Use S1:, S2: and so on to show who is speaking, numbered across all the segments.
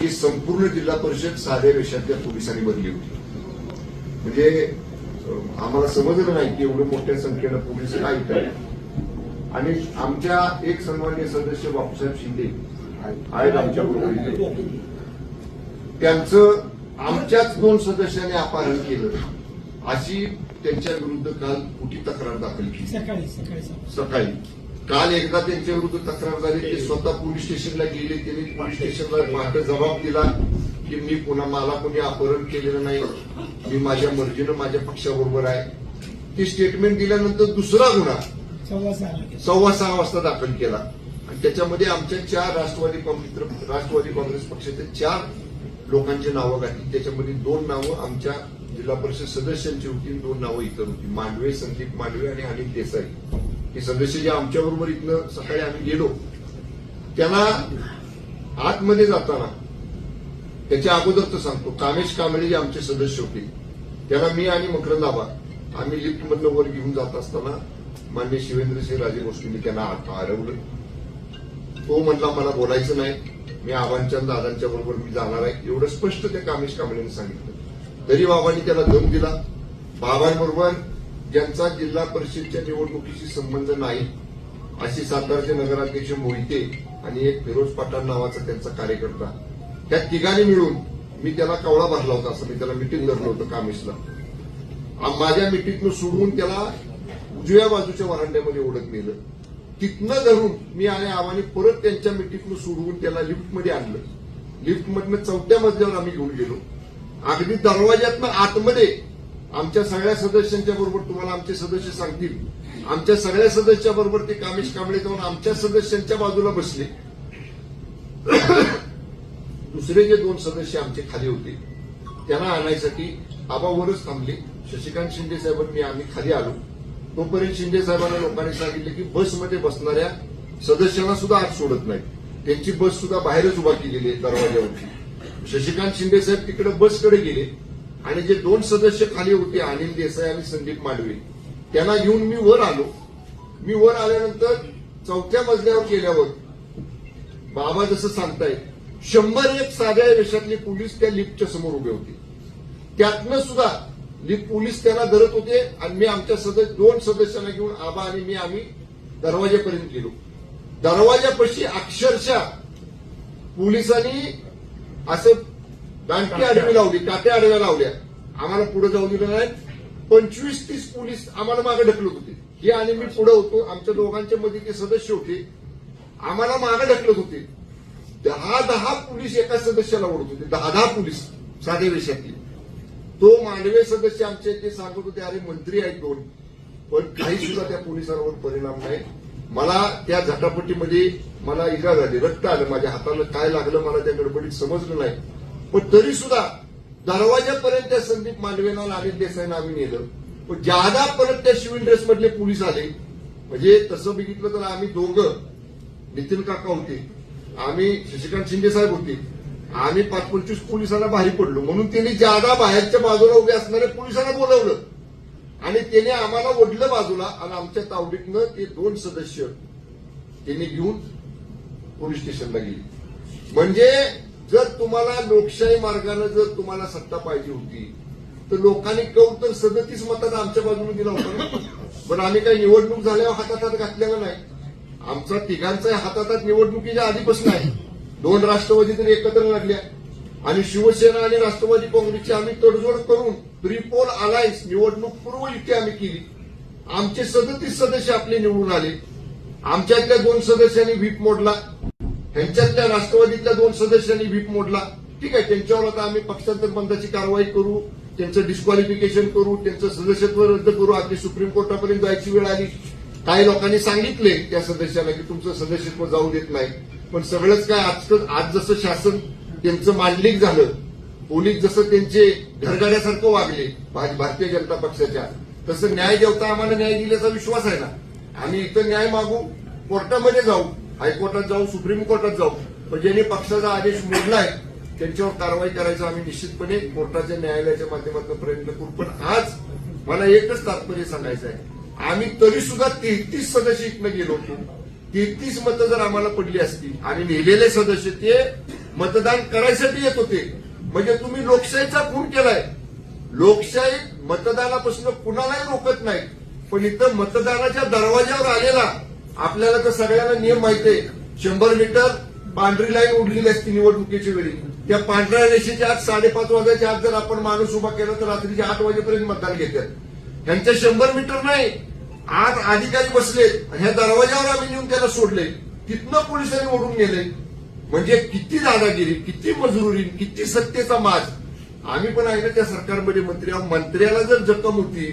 S1: की संपूर्ण जिल्हा परिषद साध्या वेशातल्या पोलिसांनी बनली होती. म्हणजे आम्हाला समजलं नाही की एवढं मोठ्या संख्येनं पोलीस का इथं आहेत. आणि आमच्या एक सन्माननीय सदस्य बापूसाहेब शिंदे आहेत आमच्या बरोबर, त्यांचं आमच्याच 2 सदस्यांनी अपहरण केलं अशी त्यांच्या विरुद्ध काल खोटी तक्रार दाखल केली. सकाळी काल एकदा त्यांच्या विरुद्ध तक्रार झाली. ते स्वतः पोलीस स्टेशनला गेले. त्यांनी पोलीस स्टेशनला मात्र जबाब दिला की मी पुन्हा मला कोणी अपहरण केलेलं नाही, मी माझ्या मर्जीनं माझ्या पक्षाबरोबर आहे. ती स्टेटमेंट दिल्यानंतर दुसरा गुन्हा 6:15 वाजता दाखल केला आणि त्याच्यामध्ये आमच्या 4 राष्ट्रवादी काँग्रेस पक्षाचे 4 लोकांची नावं घातली. त्याच्यामध्ये 2 नावं आमच्या जिल्हा परिषद सदस्यांची होती, 2 नावं इतर होती. मांडवे, संदीप मांडवे आणि अनिल देसाई हे सदस्य जे आमच्याबरोबर इथनं सकाळी आम्ही गेलो. त्यांना आतमध्ये जाताना त्याच्या अगोदरचं सांगतो, कामेश कांबळे जे आमचे सदस्य होते त्यांना मी आणि मकरंद आबा आम्ही लिफ्टमधनं वर घेऊन जात असताना माननीय शिवेंद्रसिंह राजे भोसलेंनी त्यांना हरवलं. तो म्हटला मला बोलायचं नाही, मी आबांच्या दादांच्या बरोबर मी जाणार आहे, एवढं स्पष्ट त्या कामेश कांबळेने सांगितलं. तरी बाबांनी त्याला दम दिला. बाबांबरोबर ज्यांचा जिल्हा परिषदच्या निवडणुकीशी संबंध नाही अशी सातारचे नगराध्यक्ष मोहिते आणि एक फिरोज पठाण नावाचा त्यांचा कार्यकर्ता, त्या तिघांनी मिळून मी त्याला कवळा भरला होता. असं मी त्याला मिटिंग धरलं होतं कामेशला. माझ्या मिटिंगनं सोडवून त्याला उजव्या बाजूच्या वरांड्यामध्ये ओढत नेलं. तिथनं धरून मी आणि आम्हाने परत त्यांच्या मिटिंगनं सोडवून त्याला लिफ्टमध्ये आणलं. लिफ्टमधनं 4थ्या मजल्यावर आम्ही घेऊन गेलो. अगदी दरवाज्यातनं आतमध्ये आमच्या सगळ्या सदस्यांच्या बरोबर, तुम्हाला आमचे सदस्य सांगतील, आमच्या सगळ्या सदस्या बरोबर ते कामेश कांबळे जाऊन आमच्या सदस्यांच्या बाजूला बसले. दुसरे जे 2 सदस्य आमचे खाली होते त्यांना आणायसाठी आबावरच थांबले. शशिकांत शिंदे साहेबांनी आम्ही खाली आलो. तोपर्यंत शिंदे साहेबांना लोकांनी सांगितलं की बसमध्ये बसणाऱ्या सदस्यांना सुद्धा आत सोडत नाही, त्यांची बस सुद्धा बाहेरच उभा केलेली आहे दरवाज्यावरची. शशिकांत शिंदे साहेब तिकडे बसकडे गेले आणि जे 2 सदस्य खाली होते अनिल देसाई आणि संदीप मांडवे त्यांना घेऊन मी वर आलो. मी वर आल्यानंतर 4थ्या मजल्यावर गेल्यावर बाबा जसं सांगतायत 101 साध्या वेशातले पोलीस त्या लिफ्टच्या समोर उभे होते. त्यातनं सुद्धा लिफ्ट पोलीस त्यांना धरत होते आणि मी आमच्या 2 सदस्यांना घेऊन आबा आणि मी आम्ही दरवाजापर्यंत गेलो. दरवाजापाशी अक्षरशः पोलिसांनी असं दांडकी आडवी लावली, काट्या आडव्या लावल्या. आम्हाला पुढे जाऊ दिलं नाही. 25-30 पोलीस आम्हाला मागे ढकलत होते. हे आणि मी पुढे होतो. आमच्या दोघांच्या मध्ये ते सदस्य होते, आम्हाला मागे ढकलत होते. 10 पोलीस एका सदस्याला ओढत होते. 10 पोलीस साध्या वेशातले. तो मांडवे सदस्य आमचे ते सांगत होते अरे मंत्री आहेत 2, पण काही सुद्धा त्या पोलिसांवर परिणाम नाही. मला त्या झटापटीमध्ये मला इजा झाली, रक्त आलं माझ्या हाताला. काय लागलं मला त्या गडबडीत समजलं नाही. पण तरी सुद्धा दरवाजापर्यंत त्या संदीप मांडवेना आणि अनिल देसाईंना आम्ही नेलं. पण ज्यादा परत त्या सिव्हिल ड्रेसमधले पोलीस आले. म्हणजे तसं बघितलं तर आम्ही दोघं, नितीन काका होते, आम्ही शशिकांत शिंदे साहेब होते, आम्ही 5-25 पोलिसांना बाहेर पडलो. म्हणून त्यांनी ज्यादा बाहेरच्या बाजूला उभे असणाऱ्या पोलिसांना बोलवलं आणि त्याने आम्हाला ओढलं बाजूला आणि आमच्या तावडीतनं ते 2 सदस्य त्यांनी घेऊन पोलीस स्टेशनला गेले. म्हणजे जर तुम्हाला लोकशाही मार्गाने जर तुम्हाला सत्ता पाहिजे होती तर लोकांनी कौल तर 37 मतांना आमच्या बाजूने दिला होता ना. पण आम्ही काही निवडणूक झाल्यावर हातात घातलेला नाही. आमचा तिघांचा हातात निवडणुकीच्या आधीपासून आहे. 2 राष्ट्रवादी तरी एकत्र लढल्या आणि शिवसेना आणि राष्ट्रवादी काँग्रेसची आम्ही तडजोड करून त्रिपोल अलायन्स निवडणूक पूर्व युती आम्ही केली. आमचे 37 सदस्य आपले निवडून आले. आमच्यातल्या 2 सदस्यांनी व्हीप मोडला, ह्यांच्यातल्या राष्ट्रवादीतल्या 2 सदस्यांनी व्हीप मोडला. ठीक आहे, त्यांच्यावर आता आम्ही पक्षांतर बंदाची कारवाई करू, त्यांचं डिस्क्वालिफिकेशन करू, त्यांचं सदस्यत्व रद्द करू. अगदी सुप्रीम कोर्टापर्यंत जायची वेळ आली. काही लोकांनी सांगितले त्या सदस्यांना की तुमचं सदस्यत्व जाऊ देत नाही. पण सगळंच काय आज जसं शासन त्यांचं मांडलिक झालं, पोलीस जसं त्यांचे घरगाड्यासारखं वागले भारतीय जनता पक्षाच्या, तसं न्याय देवता आम्हाला न्याय दिल्याचा विश्वास आहे ना. आम्ही इथं न्याय मागू, कोर्टामध्ये जाऊ, हायकोर्टात जाऊ, सुप्रीम कोर्टात जाऊ. पण ज्यांनी पक्षाचा आदेश मोडलाय त्यांच्यावर कारवाई करायचा आम्ही निश्चितपणे कोर्टाच्या न्यायालयाच्या माध्यमातून प्रयत्न करू. पण आज मला एकच तात्पर्य सांगायचं आहे, आम्ही तरी सुद्धा 33 सदस्य इथनं गेलो होतो. 33 मतं जर आम्हाला पडली असती आणि नेलेले सदस्य ते मतदान करायसाठी येत होते. म्हणजे तुम्ही लोकशाहीचा खून केलाय. लोकशाही मतदानापासून कुणालाही रोखत नाही, पण इथं मतदानाच्या दरवाज्यावर आलेला आपल्याला तर सगळ्यांना नियम माहिती आहे. 100 मीटर पांढरी लाईन उडलेली असते निवडणुकीच्या वेळी. त्या पांढऱ्या रेषेच्या आत 5:30 वाजायच्या आत जर आपण माणूस उभा केला तर रात्रीच्या 8 वाजेपर्यंत मतदान घेतात. ह्यांच्या 100 मीटर नाही, आज अधिकारी बसले ह्या दरवाजावर आम्ही नेऊन त्याला सोडले, तिथनं पोलिसांनी ओढून गेले. म्हणजे किती दादागिरी, किती मजुरी, किती सत्तेचा माज. आम्ही पण आहे ना त्या सरकारमध्ये मंत्री आहोत. मंत्र्याला जर जखम होती,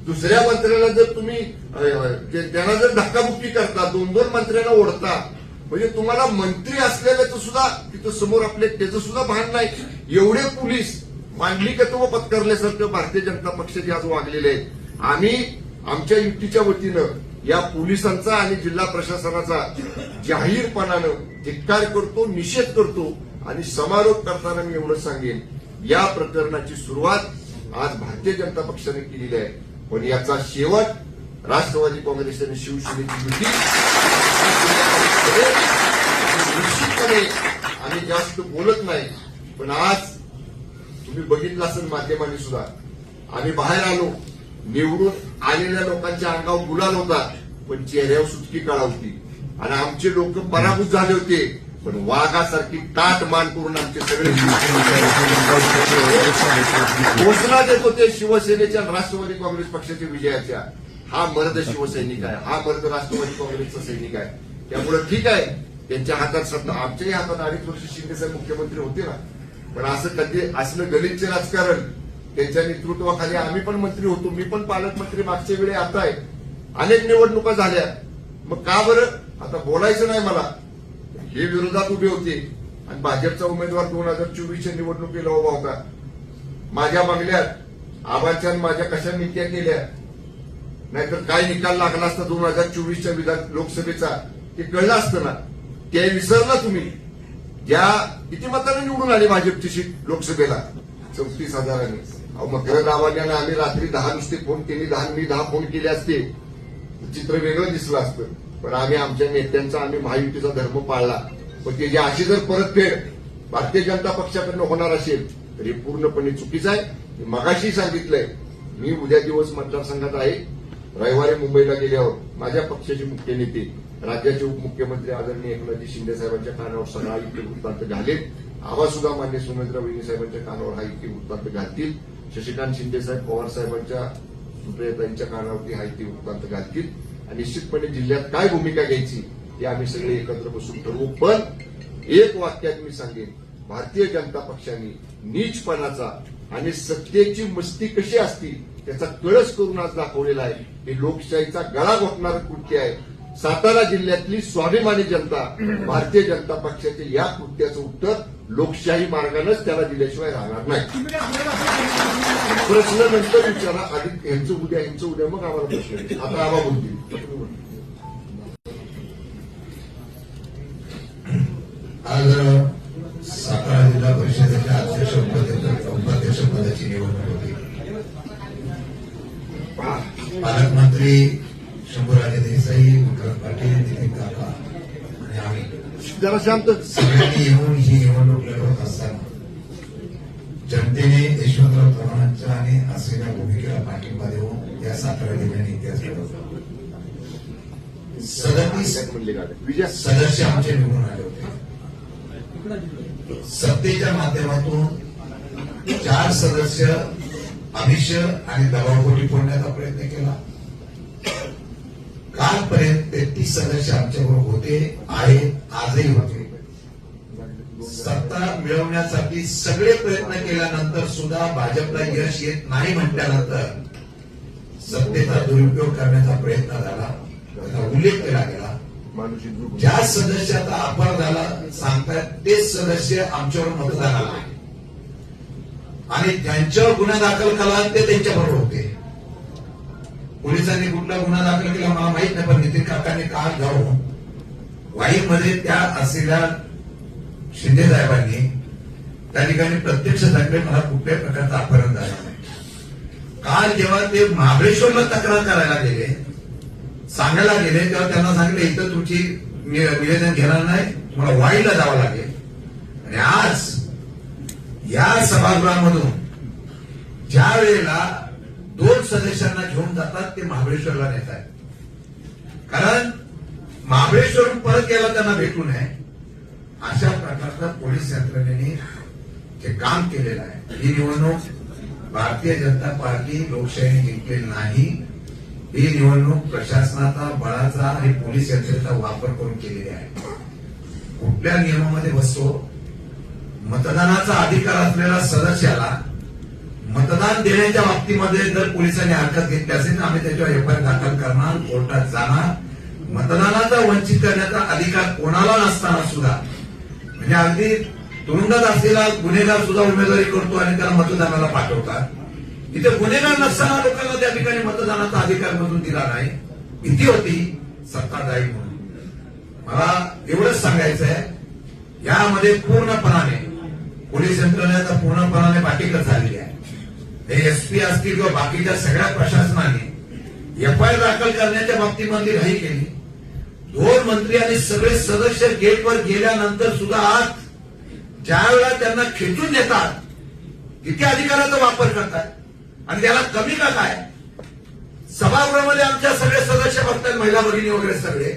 S1: दुसऱ्या मंत्र्याला जर तुम्ही त्यांना जर धक्काबुक्की करता, 2-2 मंत्र्यांना ओढता, म्हणजे तुम्हाला मंत्री असलेल्याचं सुद्धा तिथं समोर आपले त्याचं सुद्धा भान नाही. एवढे पोलीस मांडलिकत्व पत्करल्यासारखं भारतीय जनता पक्षाचे आज वागलेले आहेत. आम्ही आमच्या युतीच्या वतीनं या पोलिसांचा आणि जिल्हा प्रशासनाचा जाहीरपणानं धिक्कार करतो, निषेध करतो. आणि समारोप करताना मी एवढं सांगेन, या प्रकरणाची सुरुवात आज भारतीय जनता पक्षाने केलेली आहे, पण याचा शेवट राष्ट्रवादी काँग्रेस आणि शिवसेनेची युती. निश्चितपणे आम्ही जास्त बोलत नाही, पण आज तुम्ही बघितलं असेल माध्यमांनी सुद्धा, आम्ही बाहेर आलो, निवडून आलेल्या लोकांच्या अंगावर गुलाल होता, पण चेहऱ्यावर सुटकी काळा होती. आणि आमचे लोक पराभूत झाले होते, पण वाघासारखी ताट मान करून आमचे सगळे घोषणा देत होते शिवसेनेच्या आणि राष्ट्रवादी काँग्रेस पक्षाच्या विजयाच्या. हा मर्द शिवसैनिक आहे, हा मर्द राष्ट्रवादी काँग्रेसचा सैनिक आहे. त्यामुळे ठीक आहे, त्यांच्या हातात सत्ता, आमच्याही हातात 2.5 वर्ष शिंदेसाहेब मुख्यमंत्री होते ना, पण असं कधी असलं गलिच्छ राजकारण त्यांच्या नेतृत्वाखाली आम्ही पण मंत्री होतो. मी पण पालकमंत्री मागच्या वेळी आता आहे. अनेक निवडणुका झाल्या, मग का बरं आता बोलायचं नाही मला. हे विरोधात उभे होते आणि भाजपचा उमेदवार 2024च्या निवडणुकीला उभा होता. माझ्या मागल्यात आबांच्या माझ्या कशा नीत्या केल्या, नाहीतर काय निकाल लागला असता 2024च्या विधान लोकसभेचा ते कळलं असतं ना. ते विसरला तुम्ही. ज्या किती मतांनी निवडून आली भाजपची सीट लोकसभेला, 34,000. मग गावाल्यानं आम्ही रात्री 10 नुसते फोन केले, 10 मी 10 फोन केले असते, चित्र वेगळं दिसलं असतं. पण आम्ही आमच्या नेत्यांचा, आम्ही महायुतीचा धर्म पाळला. पण त्याची अशी जर परतफेड भारतीय जनता पक्षाकडनं होणार असेल तर हे पूर्णपणे चुकीचं आहे. मगाशी सांगितलंय, मी उद्या दिवस मतदारसंघात आहे. रविवारी मुंबईला गेल्यावर माझ्या पक्षाचे मुख्य नेते, राज्याचे उपमुख्यमंत्री आदरणीय एकनाथजी शिंदे साहेबांच्या कानावर सगळा इतके वृत्तांत घालेल. आवाज सुद्धा मान्य सुनेत्रा वहिनी साहेबांच्या कानावर हा इतके वृत्तांत घालतील. शशिकांत शिंदे साहेब, पवार साहेबांच्या सुप्रियाताईंच्या कानावरती हा इतके वृत्तांत घालतील. आणि निश्चितपणे जिल्ह्यात काय भूमिका घ्यायची ते आम्ही सगळे एकत्र बसून ठरवू. पण एक वाक्यात मी सांगेन, भारतीय जनता पक्षाने नीचपणाचा आणि सत्तेची मस्ती कशी असती त्याचा कळस करून आज दाखवलेला आहे. हे लोकशाहीचा गळा घोटणारं कृत्य आहे. सातारा जिल्ह्यातली स्वाभिमानी जनता भारतीय जनता पक्षाच्या या कृत्याचं उत्तर लोकशाही मार्गानेच त्याला दिल्याशिवाय राहणार नाही. प्रश्न नंतर विचारा, आधी ह्यांचं उद्या मग आम्हाला प्रश्न. आता आम्हा बोलतील.
S2: आज सातारा जिल्हा परिषदेच्या उपाध्यक्ष पदाची निवडणूक होती. पालकमंत्री शंभूराजे देसाई, विक्रम पाटील, नितीन काका आणि आम्ही
S1: जरा शांत
S2: सगळ्यांनी येऊन ही निवडणूक लढवत असताना जनतेने यशवंतराव चव्हाणांच्या आणि असलेल्या भूमिकेला पाठिंबा देऊन या सातारा जिल्ह्याने इतिहास घडवला. 37 सदस्य आमचे निवडून आले होते. सत्तेच्या माध्यमातून 4 सदस्य आमिष आणि दबावपोटी फोडण्याचा प्रयत्न केला. कालपर्यंत 33 सदस्य आमच्याबरोबर होते, आहेत, आजही होते. सत्ता मिळवण्यासाठी सगळे प्रयत्न केल्यानंतर सुद्धा भाजपला यश येत नाही म्हटल्यानंतर सत्तेचा दुरुपयोग करण्याचा प्रयत्न झाला, त्याचा उल्लेख केला गेला. ज्या सदस्याचा अपहार झाला सांगतात तेच सदस्य आमच्यावर मतदानाला आले आणि त्यांच्यावर गुन्हा दाखल केला ते त्यांच्याबरोबर होते. पोलिसांनी कुठला गुन्हा दाखल केला मला माहित नाही, पण नितीन काकांनी काल जाऊन वाईमध्ये त्या असलेल्या शिंदे साहेबांनी त्या ठिकाणी प्रत्यक्ष सांगितले मला कुठल्याही प्रकारचं अपहरण झालं नाही. काल जेव्हा ते महाबळेश्वरला तक्रार करायला गेले, सांगायला गेले, तेव्हा त्यांना सांगितलं इथं तुमची निवेदन घेणार नाही, तुम्हाला वाईला जावं लागेल. आणि आज या सभागृहामधून ज्या वेळेला 2 सदस्यांना घेऊन जातात ते महाबळेश्वरला नेत आहेत. कारण महाबळेश्वरून परत यायला त्यांना भेटू नये अशा प्रकारचं पोलीस यंत्रणेने जे काम केलेलं आहे. ही निवडणूक भारतीय जनता पार्टी लोकशाहीने जिंकलेली नाही. ही निवडणूक प्रशासनाचा, बळाचा आणि पोलीस यंत्रणेचा वापर करून केलेली आहे. कुठल्या नियमामध्ये बसतो? मतदानाचा अधिकार असलेल्या सदस्याला मतदान देण्याच्या बाबतीमध्ये जर पोलिसांनी हरकत घेतली असेल तर आम्ही त्याच्यावर एफआयआर दाखल करणार, कोर्टात जाणार. मतदानाचा वंचित करण्याचा अधिकार कोणाला नसताना सुद्धा, म्हणजे अगदी तुरुंगात असलेला गुन्हेगार सुद्धा उमेदवारी करतो आणि त्याला मतदानाला पाठवतात. इथे गुन्हेगार नसताना लोकांना त्या ठिकाणी मतदानाचा अधिकार मधून दिला नाही. भीती होती सत्ताधारी म्हणून. मला एवढंच सांगायचं आहे, यामध्ये पूर्णपणाने पोलीस यंत्रणेचा पूर्णपणाने पाठीकत झालेली आहे. हे एसपी असतील किंवा बाकीच्या सगळ्या प्रशासनाने एफआयआर दाखल करण्याच्या बाबतीमध्ये घाई केली. 2 मंत्री आणि सगळे सदस्य गेटवर गेल्यानंतर सुद्धा आज ज्या वेळेला त्यांना खेचून नेतात तिथे अधिकाराचा वापर करतात आणि त्याला कमी का काय? सभागृहामध्ये आमच्या सगळे सदस्य बघतात, महिला भगिनी वगैरे सगळे.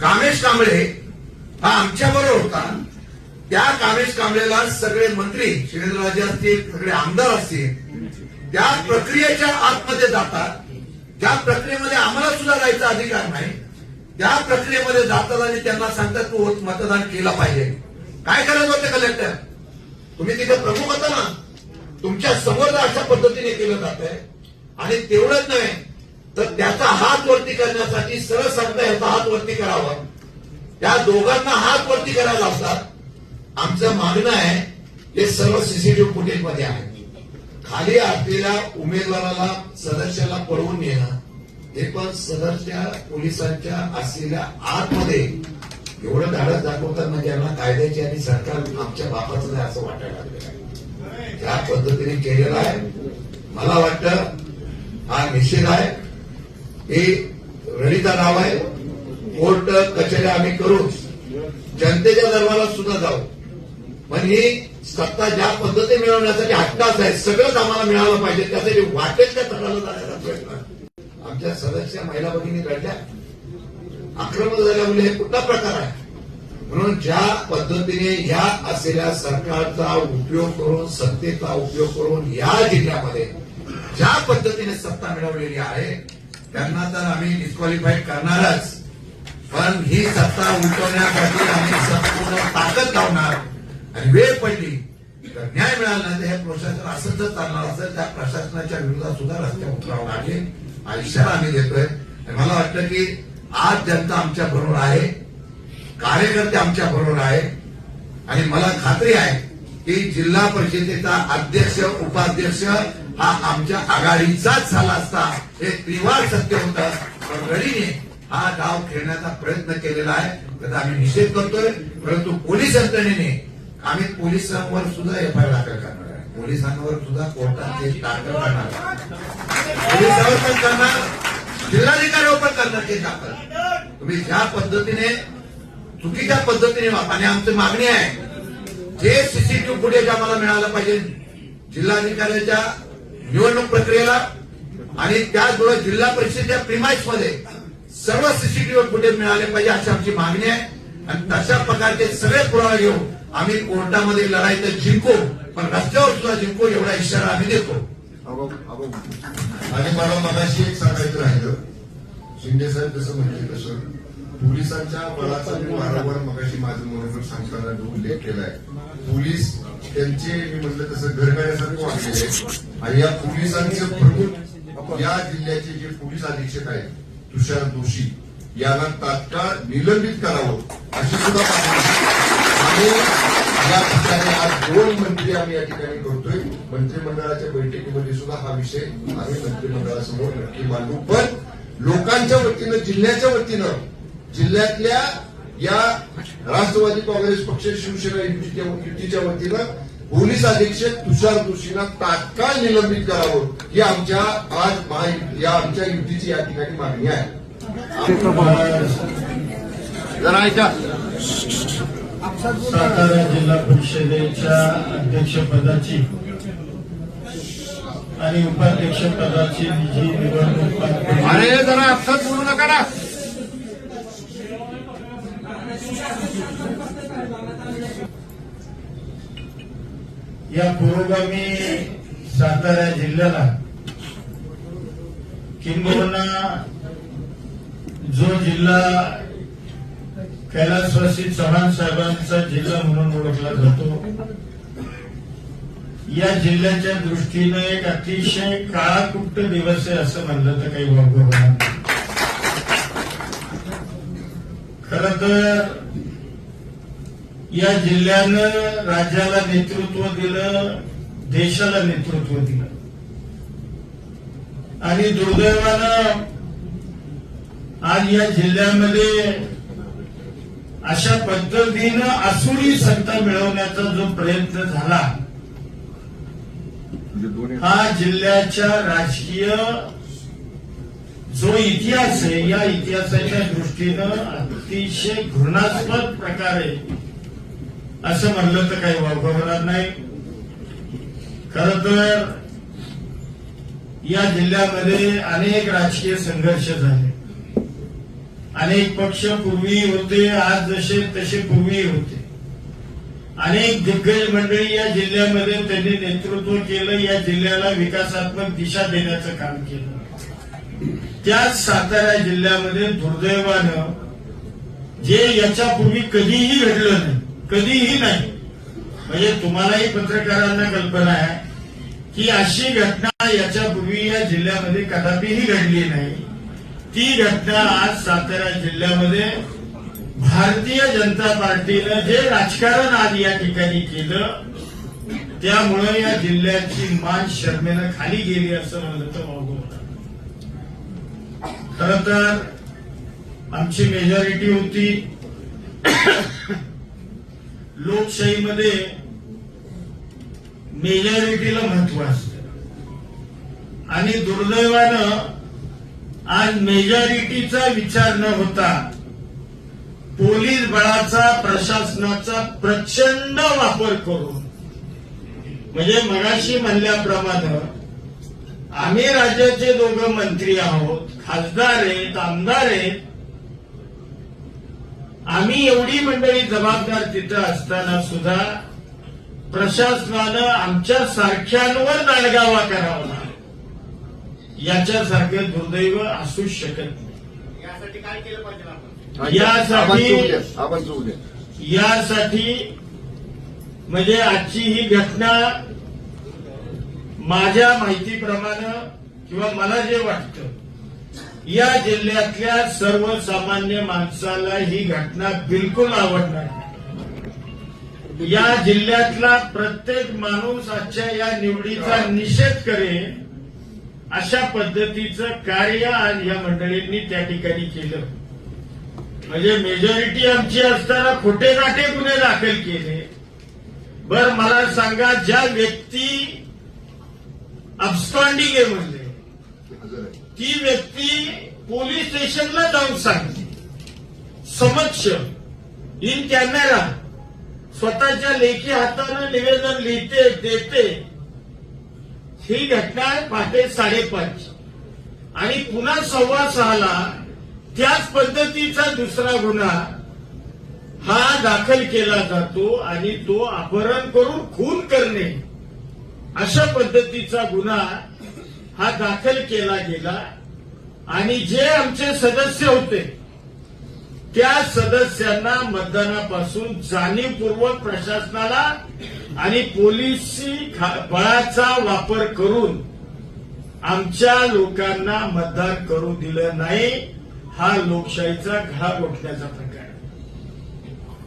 S2: कामेश कांबळे हा आमच्याबरोबर होता. त्या कामेश कांबळेला सगळे मंत्री, शिवेंद्रराजे असतील, सगळे आमदार असतील, त्या प्रक्रियेच्या आतमध्ये जातात. ज्या प्रक्रियेमध्ये आम्हाला सुद्धा जायचा अधिकार नाही त्या प्रक्रियेमध्ये जातात आणि त्यांना सांगतात तू मतदान केलं पाहिजे. काय करत होते कलेक्टर? तुम्ही तिथे प्रमुख होता ना, तुमच्या समोर अशा पद्धतीने केलं जात आहे. आणि तेवढंच नाही तर त्याचा हात वरती करण्यासाठी सरळ सांगता याचा हात वरती करावा. त्या दोघांना हात वरती करायला लावतात. आमचं मागणं आहे हे सर्व सीसीटीव्ही फुटेज मध्ये आहे. खाली असलेल्या उमेदवाराला, सदस्याला पळवून नेणं हे पण सदस्य पोलिसांच्या असलेल्या आतमध्ये एवढं धाडस दाखवतात म्हणजे यांना कायद्याची आणि सरकार आमच्या बापाचं नाही असं वाटायला लागलेलं आहे. ज्या पद्धतीने केलेलं आहे मला वाटतं हा निषेध आहे. हे रणीचा नाव आहे. कोर्ट कचेऱ्या आम्ही करू, जनतेच्या दरबारात सुद्धा जाऊ, पण ही सत्ता ज्या पद्धतीने मिळवण्यासाठी हट्टाच आहे. सगळंच आम्हाला मिळालं पाहिजे, त्यासाठी वाटेल त्या तटाला जाण्याचा प्रयत्न. आमच्या सदस्य महिला भगिनी रडल्या, आक्रमक झाल्या म्हणजे हे कुठला प्रकार आहे? म्हणून ज्या पद्धतीने ह्या असलेल्या सरकारचा उपयोग करून, सत्तेचा उपयोग करून या जिल्ह्यामध्ये ज्या पद्धतीने सत्ता मिळवलेली आहे त्यांना तर आम्ही डिस्क्वालिफाय करणारच. पण ही सत्ता उलटवण्यासाठी आम्ही संपूर्ण ताकद लावणार आणि वेळ पडली तर न्याय मिळाला नाही तर हे प्रशासन असंच जर चालणार असेल त्या प्रशासनाच्या विरोधात सुद्धा रस्त्यावर उतरावं लागेल हा इशारा आम्ही देतोय. आणि मला वाटतं की आज जनता आमच्या बरोबर आहे, कार्यकर्ते आमच्या बरोबर आहे आणि मला खात्री आहे की जिल्हा परिषदेचा अध्यक्ष, उपाध्यक्ष हा आमच्या आघाडीचाच झाला असता हे त्रिवार सत्य होतं. पण रडीने हा डाव खेळण्याचा प्रयत्न केलेला आहे त्याचा आम्ही निषेध करतोय. परंतु पोलीस यंत्रणेने आम्ही पोलिसांवर सुद्धा एफआयआर दाखल करणार आहे. पोलिसांवर सुद्धा कोर्टात केस दाखल करणार आहे. पोलिसांवर पण करणार, जिल्हाधिकाऱ्यावर पण करणार केस दाखल. तुम्ही ज्या पद्धतीने चुकीच्या पद्धतीने आणि आमची मागणी आहे जे सीसीटीव्ही फुटेज आम्हाला मिळालं पाहिजे जिल्हाधिकाऱ्याच्या निवडणूक प्रक्रियेला आणि त्याचबरोबर जिल्हा परिषदेच्या प्रिमाइस मध्ये सर्व सीसीटीव्ही फुटेज मिळाले पाहिजे अशी आमची मागणी आहे. आणि तशा प्रकारचे सगळे पुरावे घेऊन आम्ही कोर्टामध्ये लढाई तर जिंकू पण रस्त्यावर सुद्धा जिंकू एवढा इशारा आम्ही देतो.
S1: आणि मला मगाशी एक सांगायचं राहिलं, शिंदे साहेब जसं म्हणले तसं पोलिसांच्या बळाचा मी वारंवार मगाशी माझं मनोबल सांगताना उल्लेख केलाय. पोलीस त्यांचे मी म्हटलं तसं घरगाड्यासारखे वागलेले आहेत आणि या पोलिसांचे प्रमुख या जिल्ह्याचे जे पोलीस अधीक्षक आहेत तुषार दोशी यांना तात्काळ निलंबित करावं अशी सुद्धा मागणी आणि या ठिकाणी आज 2 मंत्री आम्ही या ठिकाणी करतोय. मंत्रिमंडळाच्या बैठकीमध्ये सुद्धा हा विषय आम्ही मंत्रिमंडळासमोर नक्की मांडू. पण लोकांच्या वतीनं, जिल्ह्याच्या वतीनं, जिल्ह्यातल्या या राष्ट्रवादी काँग्रेस पक्ष, शिवसेना युतीच्या वतीनं पोलीस अधीक्षक तुषार दोशींना तात्काळ निलंबित करावं ही आमच्या आज या आमच्या युतीची या ठिकाणी मागणी आहे. जरा ऐका.
S3: सातारा जिल्हा परिषदेच्या अध्यक्षपदाची आणि उपाध्यक्षपदाची जी निवडणूक पार पडली,
S1: अरे जरा अपसात बोलू नका ना.
S3: या पुरोगामी सातारा जिल्ह्याला किंबहुना जो जिल्हा कैलासवासी चव्हाण साहेबांचा जिल्हा म्हणून ओळखला जातो, या जिल्ह्याच्या दृष्टीनं एक अतिशय काळाकुट्ट दिवस आहे असं म्हणलं तर काही वावगं होणार नाही. खरं तर या जिल्ह्यानं राज्याला नेतृत्व दिलं, देशाला नेतृत्व दिलं आणि दुर्दैवानं आज या जिल्ह्यामध्ये अशा पद्धतीनं आसुरी सत्ता मिळवण्याचा जो प्रयत्न झाला, हा जिल्ह्याच्या राजकीय जो इतिहास आहे या इतिहासाच्या दृष्टीनं अतिशय घृणास्पद प्रकारे असं म्हणलं तर काही वावगं होणार नाही. खरं तर या जिल्ह्यामध्ये अनेक राजकीय संघर्ष झाले, अनेक पक्ष पूर्वी होते, आज जसे तसे पूर्वी होते. अनेक दिग्गज मंडळी या जिल्ह्यामध्ये त्यांनी नेतृत्व केलं, या जिल्ह्याला विकासात्मक दिशा देण्याचं काम केलं. त्याच सातारा जिल्ह्यामध्ये दुर्दैवानं जे याच्यापूर्वी कधीही घडलं नाही, कधीही नाही, म्हणजे तुम्हालाही पत्रकारांना कल्पना आहे की अशी घटना याच्यापूर्वी या जिल्ह्यामध्ये कदापिही घडली नाही. ती घटना आज सातारा जिल्ह्यामध्ये भारतीय जनता पार्टीनं जे राजकारण आज या ठिकाणी केलं, त्यामुळे या जिल्ह्याची मान शर्मेनं खाली गेली असं म्हणलं तर वावगं होणार. खरं तर आमची मेजॉरिटी होती. लोकशाहीमध्ये मेजॉरिटीला महत्व असतं आणि दुर्दैवानं आज मेजॉरिटीचा विचार न होता पोलीस बळाचा, प्रशासनाचा प्रचंड वापर करून, म्हणजे मगाशी म्हणल्याप्रमाणे आम्ही राज्याचे दोघं मंत्री आहोत, खासदार आहेत, आमदार आहेत, आम्ही एवढी मंडळी जबाबदार तिथं असताना सुद्धा प्रशासनानं आमच्या सारख्यांवर दाळगावा करावा, याच्यासारखं दुर्दैव असूच शकत नाही.
S4: यासाठी काय केलं पाहिजे आपण?
S3: यासाठी म्हणजे आजची ही घटना माझ्या माहितीप्रमाणे किंवा मला जे वाटतं, या जिल्ह्यातल्या सर्वसामान्य माणसाला ही घटना बिलकुल आवडणार नाही. या जिल्ह्यातला प्रत्येक माणूस आजच्या या निवडीचा निषेध करेल अशा पद्धतीचं कार्य आज या मंडळींनी त्या ठिकाणी केलं. म्हणजे मेजॉरिटी आमची असताना खोटे नाटे गुन्हे दाखल केले. बर मला सांगा, ज्या व्यक्ती अबस्कॉन्डिंग आहे म्हणले, ती व्यक्ती पोलीस स्टेशनला जाऊन सांगते समक्ष इन कॅमेरा, स्वतःच्या लेखी हातानं निवेदन लिहिते, देते. ही घटना पहाटे 5:30 आणि पुन्हा 6:15 त्याच पद्धतीचा दुसरा गुन्हा हा दाखल केला जातो आणि तो अपहरण करून खून करणे अशा पद्धतीचा गुन्हा हा दाखल केला गेला. आणि जे आमचे सदस्य होते त्या सदस्यांना मतदानापासून जाणीवपूर्वक प्रशासनाला आणि पोलिसी बळाचा वापर करून आमच्या लोकांना मतदान करू दिलं नाही. हा लोकशाहीचा घडा घोटण्याचा प्रकार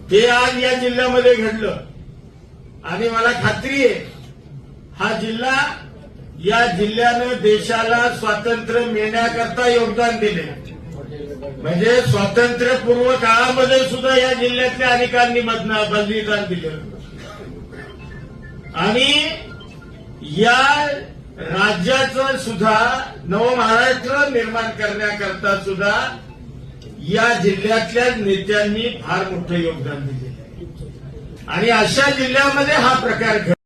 S3: ते आज या जिल्ह्यामध्ये घडलं. आणि मला खात्री आहे, हा जिल्हा, या जिल्ह्यानं देशाला स्वातंत्र्य मिळण्याकरता योगदान दिले. म्हणजे स्वातंत्र्यपूर्व काळामध्ये सुद्धा या जिल्ह्यातल्या अनेकांनी बलिदान दिलं. आणि या राज्याचं सुद्धा नवमहाराष्ट्र निर्माण करण्याकरता सुद्धा या जिल्ह्यातल्या नेत्यांनी फार मोठं योगदान दिलेलं आहे. आणि अशा जिल्ह्यामध्ये हा प्रकार घडला.